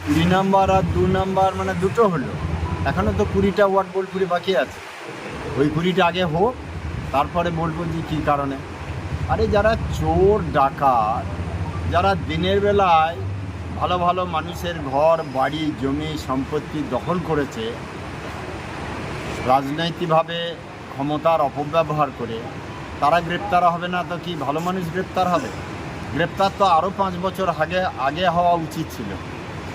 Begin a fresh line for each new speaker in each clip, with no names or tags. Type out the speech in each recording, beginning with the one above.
কুড়ি নাম্বার আর 2 নাম্বার মানে দুটো হলো, এখনও তো 20টা ওয়ার্ড বোলপুরে বাকি আছে। ওই 20টা আগে হোক, তারপরে বলবো যে কী কারণে। আরে যারা চোর ডাকাত, যারা দিনের বেলায় ভালো ভালো মানুষের ঘর বাড়ি জমি সম্পত্তি দখল করেছে, রাজনৈতিকভাবে ক্ষমতার অপব্যবহার করে, তারা গ্রেপ্তার হবে না তো কি ভালো মানুষ গ্রেপ্তার হবে? গ্রেপ্তার তো আরও 5 বছর আগে আগে হওয়া উচিত ছিল,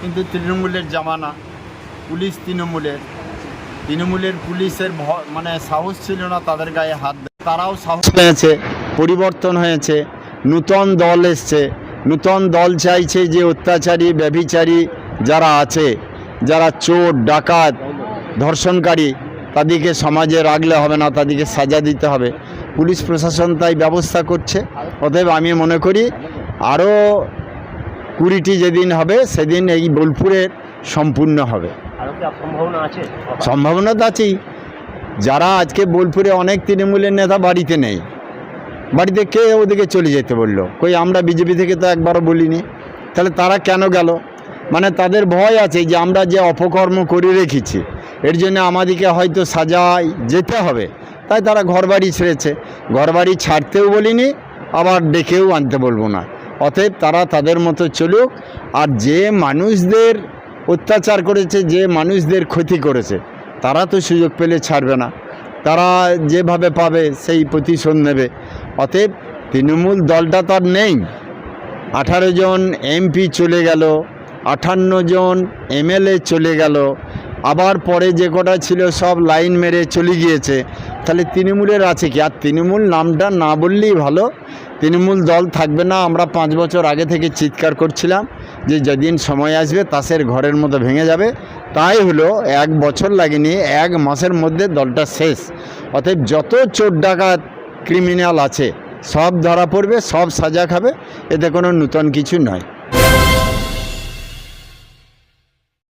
কিন্তু তৃণমূলের জামানা, পুলিশ তৃণমূলের পুলিশের মানে সাহস ছিল না তাদের গায়ে হাত দেয়। তারাও সাহস পেয়েছে, পরিবর্তন হয়েছে, নূতন দল এসছে। নূতন দল চাইছে যে অত্যাচারী ব্যভিচারী যারা আছে, যারা চোর ডাকাত ধর্ষণকারী, তাদেরকে সমাজে রাখলে হবে না, তাদেরকে সাজা দিতে হবে। পুলিশ প্রশাসন তাই ব্যবস্থা করছে। অতএব আমি মনে করি আরও 20টি যেদিন হবে সেদিন এই বোলপুরের সম্পূর্ণ হবে। সম্ভাবনা তো আছেই। যারা আজকে বোলপুরে অনেক তৃণমূলের নেতা বাড়িতে নেই, বাড়িতে কে ওদিকে চলে যেতে বললো? কই আমরা বিজেপি থেকে তো একবারও বলিনি। তাহলে তারা কেন গেল? মানে তাদের ভয় আছে যে আমরা যে অপকর্ম করে রেখেছি এর জন্য আমাদেরকে হয়তো সাজায় যেতে হবে, তাই তারা ঘরবাড়ি ছেড়েছে। ঘরবাড়ি ছাড়তেও বলিনি, আবার ডেকেও আনতে বলবো না। অতএব তারা তাদের মতো চলুক। আর যে মানুষদের অত্যাচার করেছে, যে মানুষদের ক্ষতি করেছে, তারা তো সুযোগ পেলে ছাড়বে না। তারা যেভাবে পাবে সেই প্রতিশোধ নেবে। অতএব তৃণমূল দলটা তার নেই। 18 জন এমপি চলে গেল, 58 জন এমএলএ চলে গেল, আবার পরে যে কটা ছিল সব লাইন মেরে চলে গিয়েছে। তাহলে তৃণমূলের আছে কি? আর তৃণমূল নামটা না বললেই ভালো। তৃণমূল দল থাকবে না। আমরা 5 বছর আগে থেকে চিৎকার করছিলাম যে যেদিন সময় আসবে তাসের ঘরের মতো ভেঙে যাবে। তাই হলো, 1 বছর লাগেনি, 1 মাসের মধ্যে দলটা শেষ। অতএব যত চোর ডাকাত ক্রিমিনাল আছে সব ধরা পড়বে, সব সাজা খাবে, এতে কোনো নূতন কিছু নয়।